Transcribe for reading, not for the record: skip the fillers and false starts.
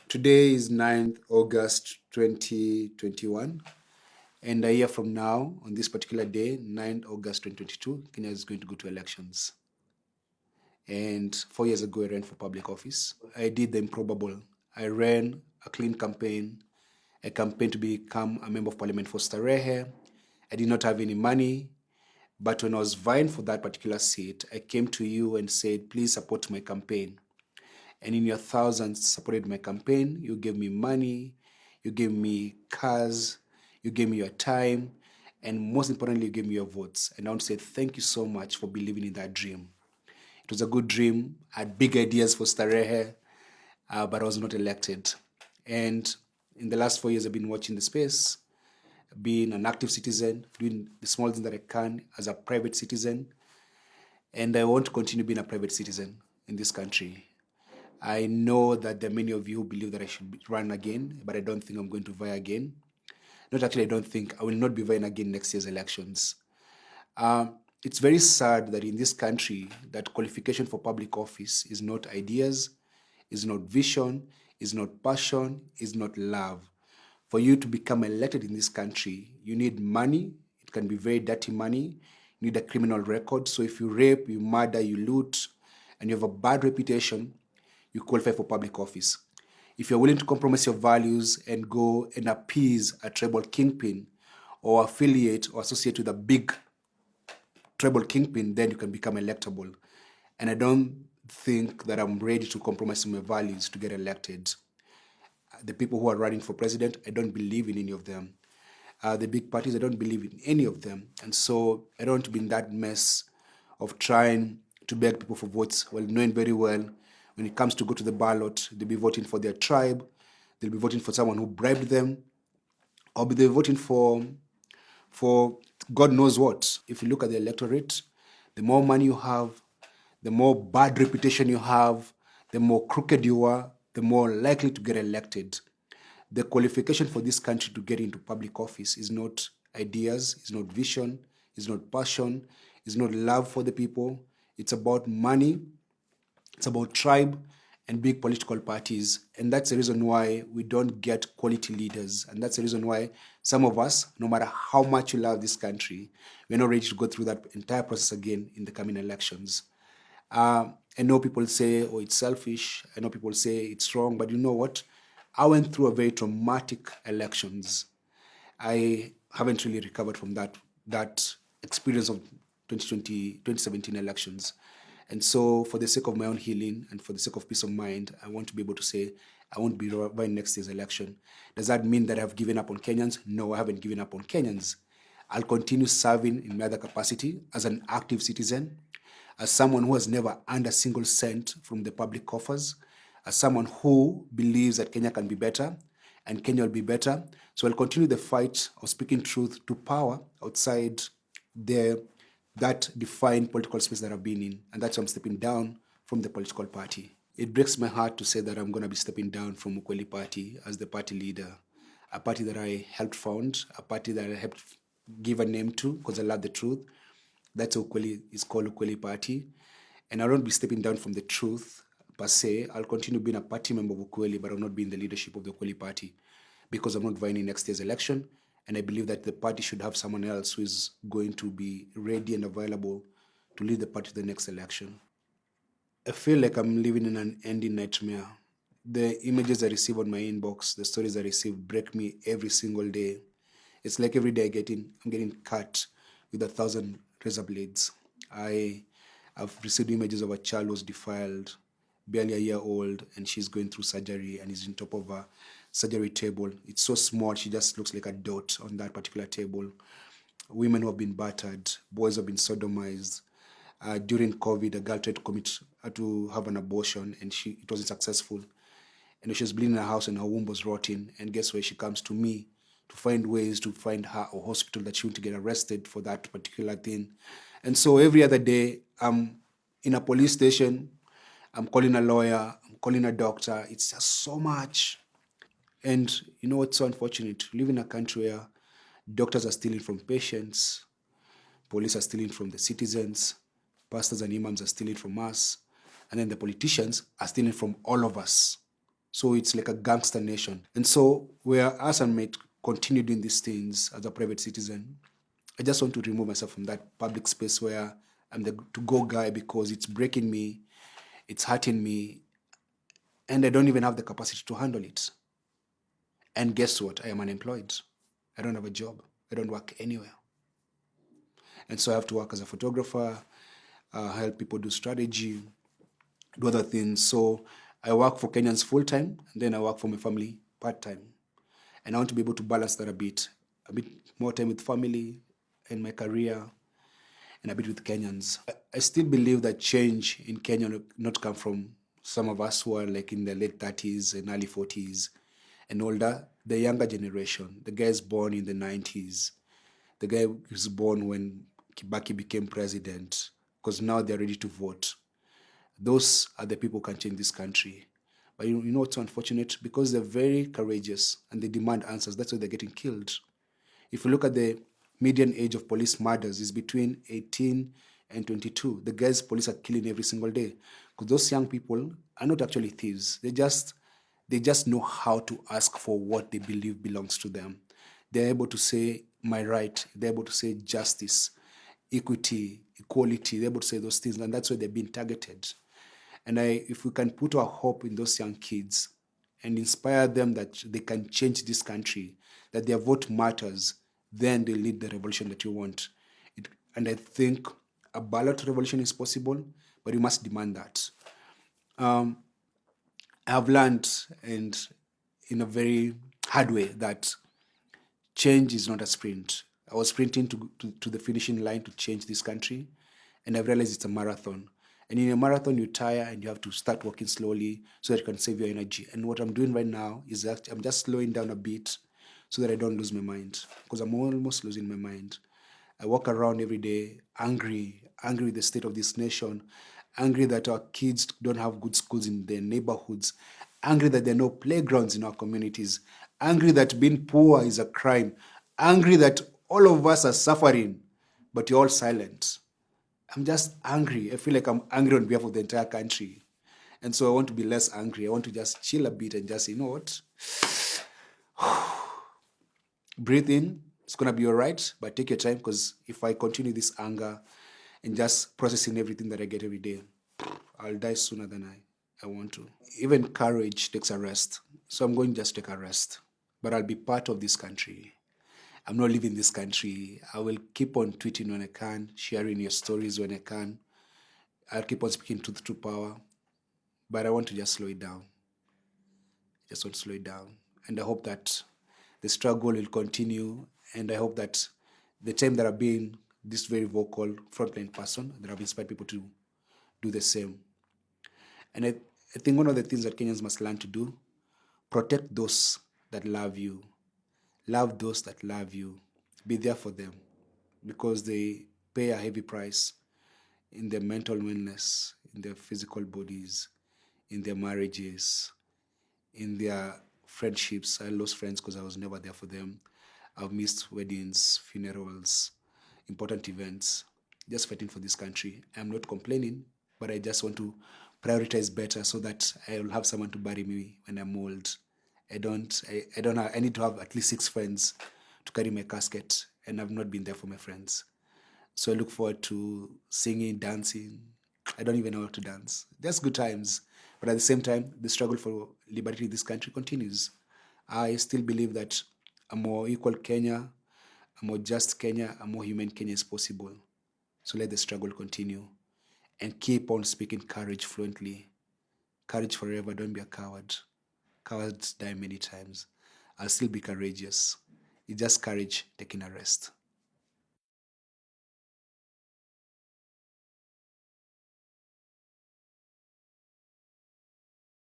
Today is 9th August 2021, and a year from now, on this particular day, 9th August 2022, Kenya is going to go to elections. And 4 years ago, I ran for public office. I did the improbable. I ran a clean campaign, a campaign to become a member of parliament for Starehe. I did not have any money, but when I was vying for that particular seat, I came to you and said, please support my campaign. And in your thousands supported my campaign. You gave me money, you gave me cars, you gave me your time, and most importantly, you gave me your votes. And I want to say thank you so much for believing in that dream. It was a good dream. I had big ideas for Starehe, but I was not elected. And in the last 4 years, I've been watching the space, being an active citizen, doing the small things that I can as a private citizen. And I want to continue being a private citizen in this country. I know that there are many of you who believe that I should run again, but I don't think I'm going to vie again. Not actually, I don't think. I will not be vying again next year's elections. It's very sad that in this country, that qualification for public office is not ideas, is not vision, is not passion, is not love. For you to become elected in this country, you need money. It can be very dirty money. You need a criminal record. So if you rape, you murder, you loot, and you have a bad reputation, you qualify for public office. If you're willing to compromise your values and go and appease a tribal kingpin or affiliate or associate with a big tribal kingpin, then you can become electable. And I don't think that I'm ready to compromise my values to get elected. The people who are running for president, I don't believe in any of them. The big parties, I don't believe in any of them. And so I don't want to be in that mess of trying to beg people for votes while knowing very well when it comes to go to the ballot, they'll be voting for their tribe, they'll be voting for someone who bribed them, or they'll be voting for God knows what. If you look at the electorate, the more money you have, the more bad reputation you have, the more crooked you are, the more likely to get elected. The qualification for this country to get into public office is not ideas, is not vision, is not passion, is not love for the people. It's about money, it's about tribe and big political parties. And that's the reason why we don't get quality leaders. And that's the reason why some of us, no matter how much you love this country, we're not ready to go through that entire process again in the coming elections. I know people say, oh, it's selfish. I know people say it's wrong. But you know what? I went through a very traumatic elections. I haven't really recovered from that experience of 2017 elections. And so for the sake of my own healing and for the sake of peace of mind, I want to be able to say I won't be vying next year's election. Does that mean that I've given up on Kenyans? No, I haven't given up on Kenyans. I'll continue serving in my other capacity as an active citizen, as someone who has never earned a single cent from the public coffers, as someone who believes that Kenya can be better and Kenya will be better. So I'll continue the fight of speaking truth to power outside that defined political space that I've been in. And that's why I'm stepping down from the political party. It breaks my heart to say that I'm going to be stepping down from Ukweli Party as the party leader, a party that I helped found, a party that I helped give a name to because I love the truth. That's Ukweli, it's called Ukweli Party. And I won't be stepping down from the truth per se. I'll continue being a party member of Ukweli, but I'll not be in the leadership of the Ukweli Party because I'm not vying in next year's election. And I believe that the party should have someone else who is going to be ready and available to lead the party to the next election. I feel like I'm living in an ending nightmare. The images I receive on my inbox, the stories I receive break me every single day. It's like every day I'm getting cut with 1,000 razor blades. I've received images of a child who was defiled, barely a year old, and she's going through surgery and is on top of a surgery table. It's so small, she just looks like a dot on that particular table. Women who have been battered, boys who have been sodomized. During COVID, a girl tried to have an abortion, and it wasn't successful. And she was bleeding in her house, and her womb was rotting. And guess where she comes to me to find ways to find her a hospital that she won't get arrested for that particular thing. And so every other day, I'm in a police station, I'm calling a lawyer, I'm calling a doctor. It's just so much. And you know what's so unfortunate? We live in a country where doctors are stealing from patients, police are stealing from the citizens, pastors and imams are stealing from us, and then the politicians are stealing from all of us. So it's like a gangster nation. And so where us and might continue doing these things as a private citizen, I just want to remove myself from that public space where I'm the to-go guy because it's breaking me, it's hurting me, and I don't even have the capacity to handle it. And guess what? I am unemployed. I don't have a job. I don't work anywhere. And so I have to work as a photographer, help people do strategy, do other things. So I work for Kenyans full time, and then I work for my family part time. And I want to be able to balance that a bit more time with family and my career, and a bit with Kenyans. I still believe that change in Kenya will not come from some of us who are like in the late 30s and early 40s and older. The younger generation, the guys born in the 90s, the guy who was born when Kibaki became president, because now they're ready to vote. Those are the people who can change this country. But you know what's unfortunate? Because they're very courageous and they demand answers, that's why they're getting killed. If you look at the median age of police murders is between 18 and 22. The guys police are killing every single day. Because those young people are not actually thieves. They just know how to ask for what they believe belongs to them. They're able to say, my right. They're able to say justice, equity, equality. They're able to say those things, and that's why they're being targeted. And if we can put our hope in those young kids and inspire them that they can change this country, that their vote matters, then they lead the revolution that you want. And I think a ballot revolution is possible, but you must demand that. I have learned, and in a very hard way, that change is not a sprint. I was sprinting to the finishing line to change this country, and I've realized it's a marathon. And in a marathon, you tire and you have to start walking slowly so that you can save your energy. And what I'm doing right now is that I'm just slowing down a bit so that I don't lose my mind, because I'm almost losing my mind. I walk around every day angry with the state of this nation, angry that our kids don't have good schools in their neighborhoods, angry that there are no playgrounds in our communities, angry that being poor is a crime, angry that all of us are suffering, but you're all silent. I'm just angry. I feel like I'm angry on behalf of the entire country. And so I want to be less angry. I want to just chill a bit and just say, you know what? Breathe in. It's going to be all right, but take your time, because if I continue this anger and just processing everything that I get every day, I'll die sooner than I want to. Even courage takes a rest. So I'm going to just take a rest. But I'll be part of this country. I'm not leaving this country. I will keep on tweeting when I can, sharing your stories when I can. I'll keep on speaking truth to power. But I want to just slow it down. Just want to slow it down. And I hope that the struggle will continue. And I hope that the time that I've been this very vocal frontline person, that I've inspired people to do the same. And I think one of the things that Kenyans must learn to do, protect those that love you. Love those that love you. Be there for them, because they pay a heavy price in their mental wellness, in their physical bodies, in their marriages, in their friendships. I lost friends because I was never there for them. I've missed weddings, funerals, important events, just fighting for this country. I'm not complaining, but I just want to prioritize better so that I will have someone to bury me when I'm old. I need to have at least 6 friends to carry my casket, and I've not been there for my friends. So I look forward to singing, dancing. I don't even know how to dance. There's good times. But at the same time, the struggle for liberty in this country continues. I still believe that a more equal Kenya, a more just Kenya, a more human Kenya is possible. So let the struggle continue. And keep on speaking courage fluently. Courage forever. Don't be a coward. Cowards die many times. I'll still be courageous. It's just courage taking a rest.